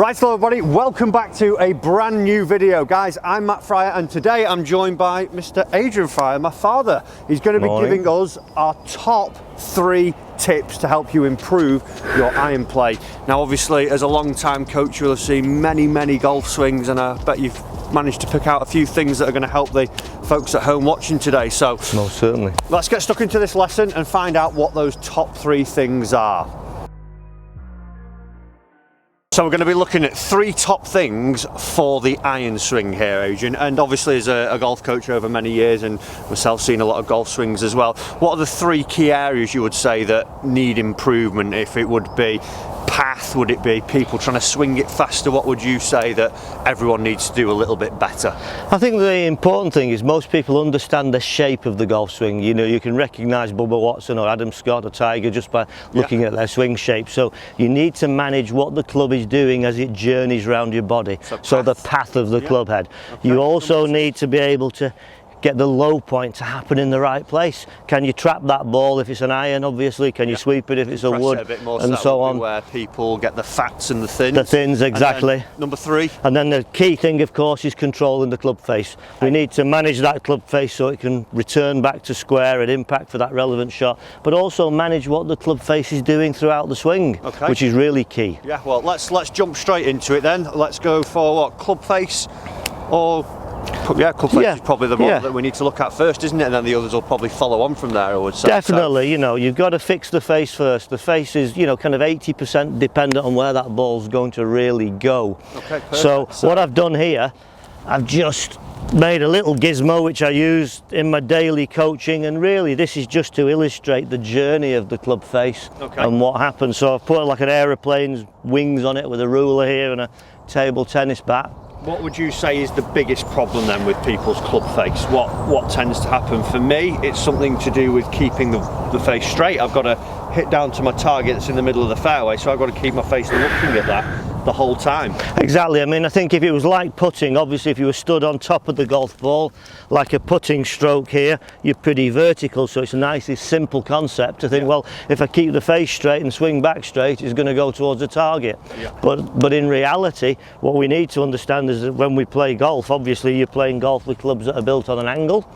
Right, hello everybody, welcome back to a brand new video. Guys, I'm Matt Fryer and today I'm joined by Mr. Adrian Fryer, my father. He's going to be giving us our top 3 tips to help you improve your iron play. Now obviously as a long-time coach you'll have seen many golf swings, and I bet you've managed to pick out a few things that are going to help the folks at home watching today. So most certainly, let's get stuck into this lesson and find out what those top 3 things are. So we're going to be looking at 3 top things for the iron swing here, Adrian, and obviously as a golf coach over many years and myself seeing a lot of golf swings as well, what are the 3 key areas you would say that need improvement? If it would be path, would it be people trying to swing it faster, what would you say that everyone needs to do a little bit better? I think the important thing is most people understand the shape of the golf swing. You know, you can recognise Bubba Watson or Adam Scott or Tiger just by looking at their swing shape. So you need to manage what the club is doing as it journeys around your body. So the path of the club head. Okay. You also need to be able to get the low point to happen in the right place. Can you trap that ball if it's an iron, obviously? Can you sweep it if it's a wood? It a bit more, and so on. Where people get the fats and the thins. The thins, exactly. Number 3. And then the key thing, of course, is controlling the club face. We need to manage that club face so it can return back to square and impact for that relevant shot, but also manage what the club face is doing throughout the swing, which is really key. Yeah, well, let's jump straight into it then. Let's go for what, club face or... Yeah, club face is probably the one that we need to look at first, isn't it? And then the others will probably follow on from there, I would say. Definitely, you know, you've got to fix the face first. The face is, you know, kind of 80% dependent on where that ball's going to really go. Okay, perfect. So what I've done here, I've just made a little gizmo which I use in my daily coaching, and really this is just to illustrate the journey of the club face and what happens. So I've put like an aeroplane's wings on it with a ruler here and a table tennis bat. What would you say is the biggest problem then with people's club face? What tends to happen? For me, it's something to do with keeping the face straight. I've got to hit down to my target that's in the middle of the fairway, so I've got to keep my face looking at that the whole time. Exactly. I mean, I think if it was like putting, obviously if you were stood on top of the golf ball like a putting stroke here, you're pretty vertical, so it's a nice simple concept to think, well, if I keep the face straight and swing back straight, it's going to go towards the target. But in reality, what we need to understand is that when we play golf, obviously you're playing golf with clubs that are built on an angle.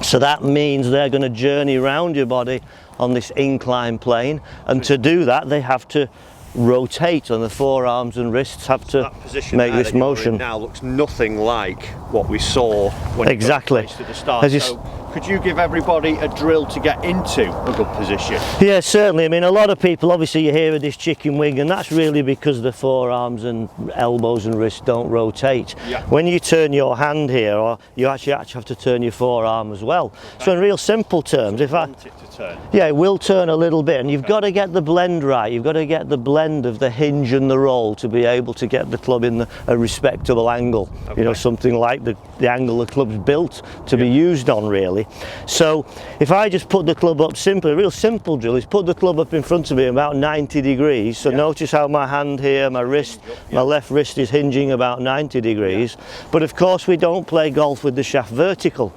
So that means they're going to journey around your body on this incline plane, and to do that they have to rotate, on the forearms and wrists have to make this motion. Now looks nothing like what we saw when it got placed at the start. So could you give everybody a drill to get into a good position? Yeah, certainly. I mean, a lot of people, obviously you hear of this chicken wing, and that's really because the forearms and elbows and wrists don't rotate. When you turn your hand here, or you actually have to turn your forearm as well. So in real simple terms, if I want it to turn. Yeah, it will turn a little bit, and you've got to get the blend right. You've got to get the blend of the hinge and the roll to be able to get the club in a respectable angle. You know, something like the angle the club's built to be used on, really. So if I just put the club up simply, a real simple drill is put the club up in front of me about 90 degrees. So notice how my hand here, my wrist, my left wrist is hinging about 90 degrees. But of course we don't play golf with the shaft vertical.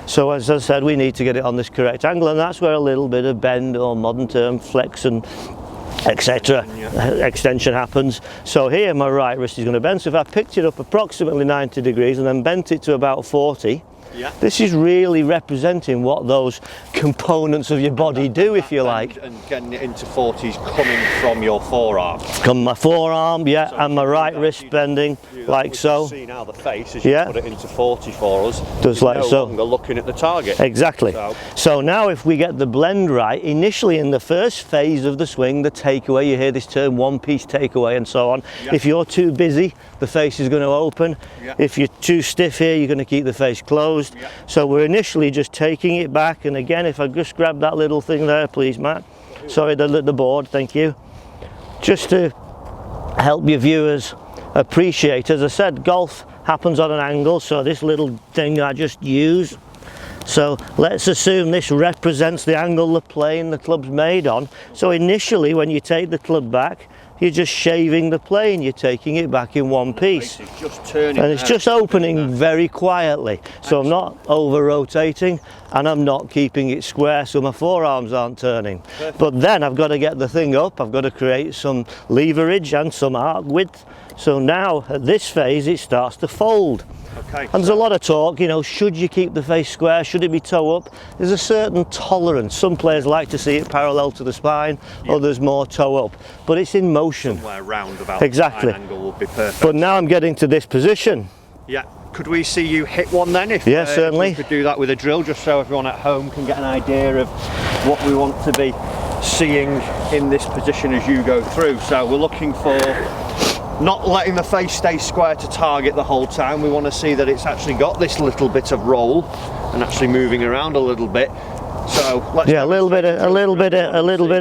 So as I said, we need to get it on this correct angle, and that's where a little bit of bend, or modern term flex and etc. extension happens. So here my right wrist is going to bend. So if I picked it up approximately 90 degrees and then bent it to about 40, this is really representing what those components of your body do, if you like. And getting it into 40s coming from your forearm. From my forearm, so and my right wrist bending, like so. See now the face as you put it into 40 for us. Just like so. Longer looking at the target. Exactly. So now if we get the blend right, initially in the first phase of the swing, the takeaway, you hear this term, one-piece takeaway and so on. If you're too busy, the face is going to open. If you're too stiff here, you're going to keep the face closed. So we're initially just taking it back, and again, if I just grab that little thing there, please, Matt. Sorry, the board, thank you. Just to help your viewers appreciate, as I said, golf happens on an angle, so this little thing I just use. So let's assume this represents the angle, the plane the club's made on. So initially, when you take the club back, you're just shaving the plane, you're taking it back in one piece. It's just turning, and it's just opening very quietly. So I'm not over rotating, and I'm not keeping it square so my forearms aren't turning. But then I've got to get the thing up, I've got to create some leverage and some arc width So now at this phase it starts to fold. Okay. And there's a lot of talk, you know, should you keep the face square, should it be toe up? There's a certain tolerance. Some players like to see it parallel to the spine, others more toe up, but it's in motion. Somewhere round about exactly. the spine angle would be perfect. But now I'm getting to this position. Yeah. Could we see you hit one then? If certainly. If we could do that with a drill, just so everyone at home can get an idea of what we want to be seeing in this position as you go through. So we're looking for not letting the face stay square to target the whole time. We want to see that it's actually got this little bit of roll and actually moving around a little bit. So let's a little bit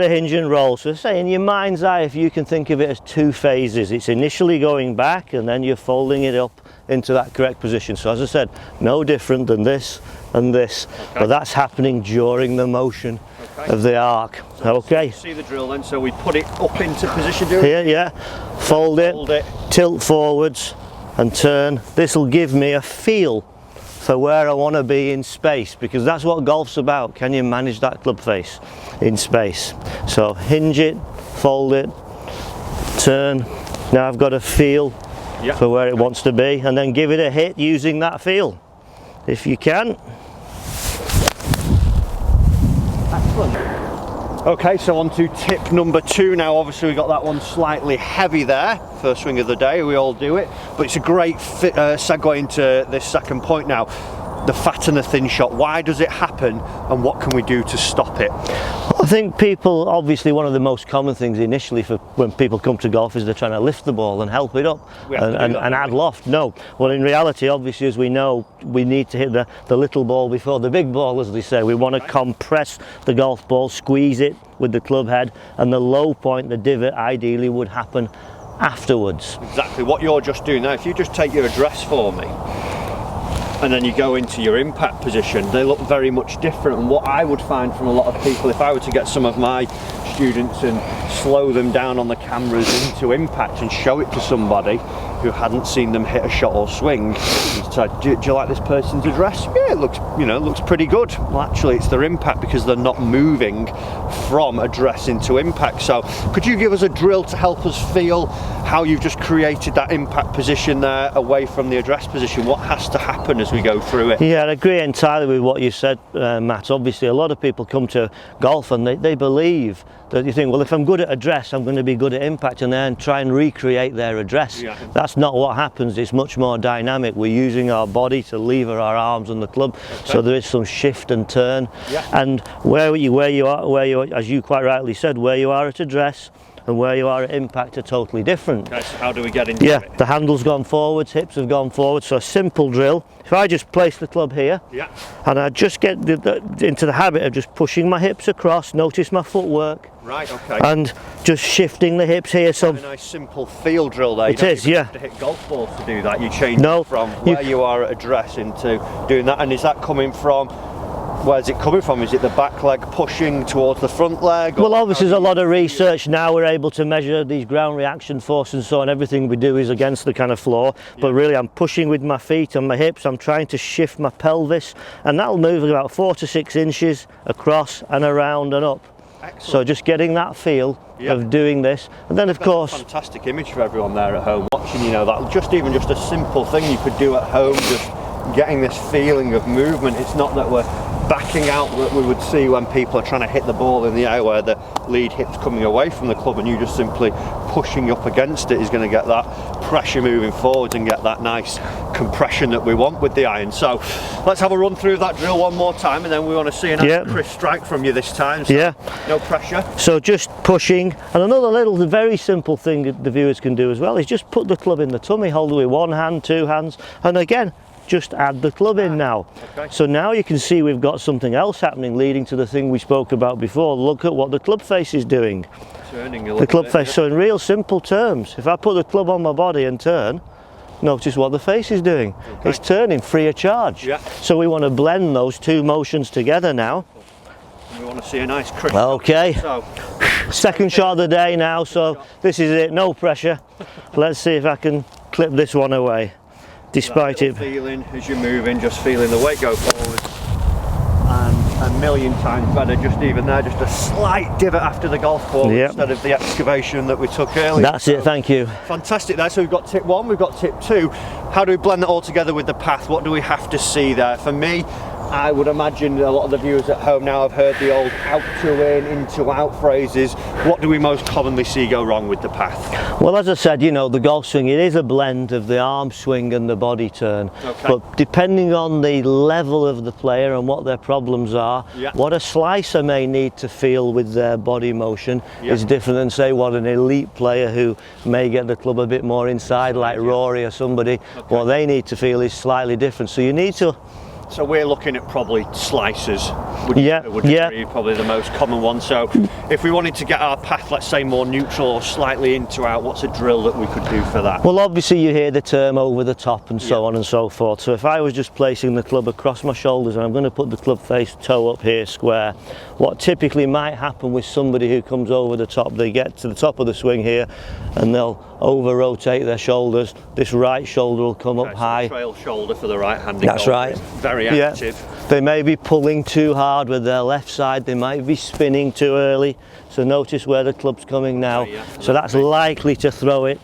of hinge and roll. So say in your mind's eye, if you can think of it as two phases, it's initially going back and then you're folding it up into that correct position. So as I said, no different than this and this, but that's happening during the motion of the arc. So see the drill then. So we put it up into position. Here, fold it, tilt forwards and turn. This will give me a feel for where I want to be in space, because that's what golf's about. Can you manage that club face in space? So hinge it, fold it, turn. Now I've got a feel for where it wants to be, and then give it a hit using that feel if you can. Excellent. Okay, so on to tip number 2 now. Obviously we got that one slightly heavy there, first swing of the day, we all do it, but it's a great segue into this second point now. The fat and the thin shot, why does it happen and what can we do to stop it? I think people, obviously one of the most common things initially for when people come to golf is they're trying to lift the ball and help it up and add loft. No, well in reality, obviously, as we know, we need to hit the little ball before the big ball, as they say. We want to compress the golf ball, squeeze it with the club head, and the low point, the divot, ideally would happen afterwards. Exactly what you're just doing now. If you just take your address for me, and then you go into your impact position, they look very much different. And what I would find from a lot of people, if I were to get some of my students and slow them down on the cameras into impact and show it to somebody who hadn't seen them hit a shot or swing, and say, do you like this person's address? Yeah, it looks, you know, it looks pretty good. Well, actually it's their impact, because they're not moving from address into impact. So could you give us a drill to help us feel how you've just created that impact position there away from the address position? What has to happen as we go through it? Yeah, I agree entirely with what you said, Matt. Obviously a lot of people come to golf and they believe that you think, well, if I'm good at address, I'm going to be good at impact, and then try and recreate their address. That's not what happens. It's much more dynamic. We're using our body to lever our arms on the club, so there is some shift and turn. And where you are, as you quite rightly said, where you are at address and where you are at impact are totally different. Okay, so how do we get into it? The handle's gone forwards, hips have gone forwards, so a simple drill. If I just place the club here, and I just get into the habit of just pushing my hips across, notice my footwork. Right, okay. And just shifting the hips here. So a nice simple field drill there. It is, yeah. You don't have to hit golf balls to do that. You change from where you are at address into doing that. And is that coming from, where's it coming from? Is it the back leg pushing towards the front leg? Well, obviously there's a lot of research now. We're able to measure these ground reaction force and so on. Everything we do is against the kind of floor. But really I'm pushing with my feet and my hips. I'm trying to shift my pelvis, and that'll move about 4 to 6 inches across and around and up. Excellent. So just getting that feel of doing this, and then of course, a fantastic image for everyone there at home watching. You know, that even just a simple thing you could do at home, just getting this feeling of movement. It's not that we're backing out that we would see when people are trying to hit the ball in the air, where the lead hip's coming away from the club and you just simply pushing up against it is going to get that pressure moving forwards and get that nice compression that we want with the iron. So let's have a run through that drill one more time, and then we want to see a nice crisp strike from you this time. So no pressure. So just pushing. And another little very simple thing that the viewers can do as well is just put the club in the tummy, hold it with one hand, 2 hands, and again just add the club in now. So now you can see we've got something else happening, leading to the thing we spoke about before. Look at what the club face is doing. Turning the club face. So in real simple terms, if I put the club on my body and turn, notice what the face is doing. It's turning free of charge. So we want to blend those two motions together now. And we want to see a nice crisp. Second shot of the day now, so this is it, no pressure. Let's see if I can clip this one away. Despite it feeling as you're moving, just feeling the weight go forward and a million times better. Just even there, just a slight divot after the golf ball instead of the excavation that we took earlier. That's it, thank you. Fantastic there. So we've got tip 1, we've got tip 2. How do we blend that all together with the path? What do we have to see there? For me, I would imagine a lot of the viewers at home now have heard the old out to in to out phrases. What do we most commonly see go wrong with the path? Well, as I said, you know, the golf swing, it is a blend of the arm swing and the body turn. Okay. But depending on the level of the player and what their problems are, what a slicer may need to feel with their body motion is different than, say, what an elite player who may get the club a bit more inside, like Rory or somebody, what they need to feel is slightly different. So you need to... So we're looking at probably slicers, would you agree, probably the most common one. So if we wanted to get our path, let's say, more neutral or slightly into out, what's a drill that we could do for that? Well, obviously you hear the term over the top and so on and so forth. So if I was just placing the club across my shoulders and I'm going to put the club face toe up here square, what typically might happen with somebody who comes over the top, they get to the top of the swing here and they'll over rotate their shoulders. This right shoulder will come up high. Trail shoulder for the right-handed. That's right. Very active. They may be pulling too hard with their left side. They might be spinning too early. So notice where the club's coming now. So that's likely to throw it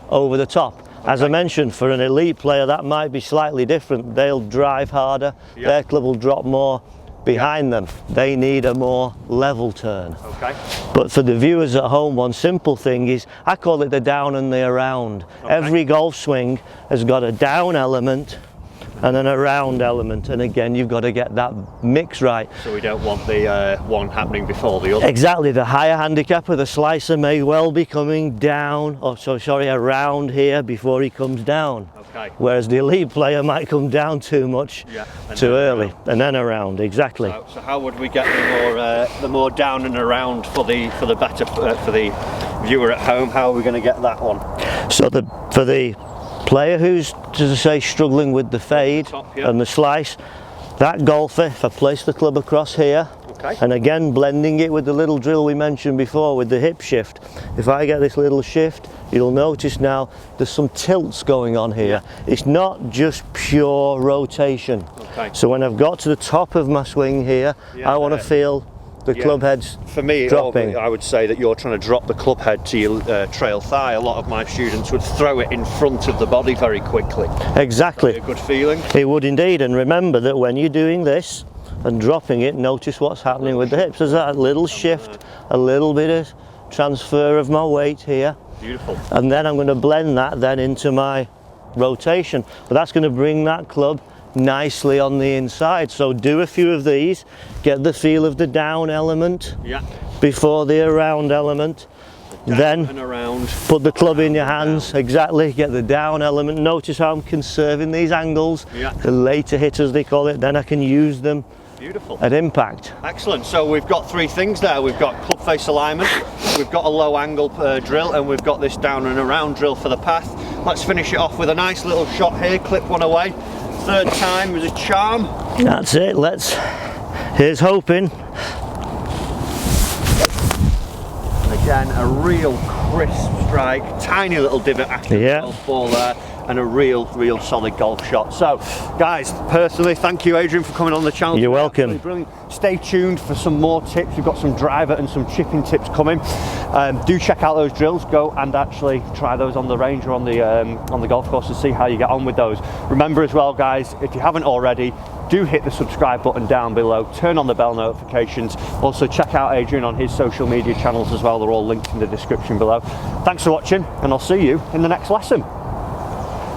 over the top. As I mentioned, for an elite player, that might be slightly different. They'll drive harder. Their club will drop more behind them. They need a more level turn. But for the viewers at home, one simple thing is, I call it the down and the around. Every golf swing has got a down element and an around element, and again you've got to get that mix right. So we don't want the one happening before the other. Exactly. The higher handicapper, the slicer, may well be coming down, or around here before he comes down. Whereas the elite player might come down too much, too early, and then around. Exactly. So how would we get the more down and around for the viewer at home? How are we going to get that one? So for the player who's, as I say, struggling with the fade and the slice, that golfer, if I place the club across here, and again blending it with the little drill we mentioned before with the hip shift, if I get this little shift, you'll notice now there's some tilts going on here. It's not just pure rotation. So when I've got to the top of my swing here, I want to feel the club head's for me dropping. I would say that you're trying to drop the club head to your trail thigh. A lot of my students would throw it in front of the body very quickly. Exactly. A good feeling. It would indeed, and remember that when you're doing this and dropping it, notice what's happening with the hips. There's that little shift, a little bit of transfer of my weight here. Beautiful. And then I'm going to blend that then into my rotation. But that's going to bring that club nicely on the inside. So do a few of these, get the feel of the down element before the around element. Then put the club in your hands, exactly, get the down element. Notice how I'm conserving these angles, the later hitters they call it, then I can use them at impact. Excellent. So we've got 3 things there. We've got club face alignment, we've got a low angle drill, and we've got this down and around drill for the path. Let's finish it off with a nice little shot here, clip one away. 3rd time was a charm. That's it, here's hoping. And again, a real crisp strike, tiny little divot after the golf ball there, and a real solid golf shot. So guys, personally, thank you Adrian for coming on the channel. You're welcome. Brilliant. Stay tuned for some more tips. We've got some driver and some chipping tips coming. Do check out those drills. Go and actually try those on the range or on the golf course to see how you get on with those. Remember as well guys, if you haven't already, do hit the subscribe button down below, turn on the bell notifications. Also check out Adrian on his social media channels as well. They're all linked in the description below. Thanks for watching, and I'll see you in the next lesson.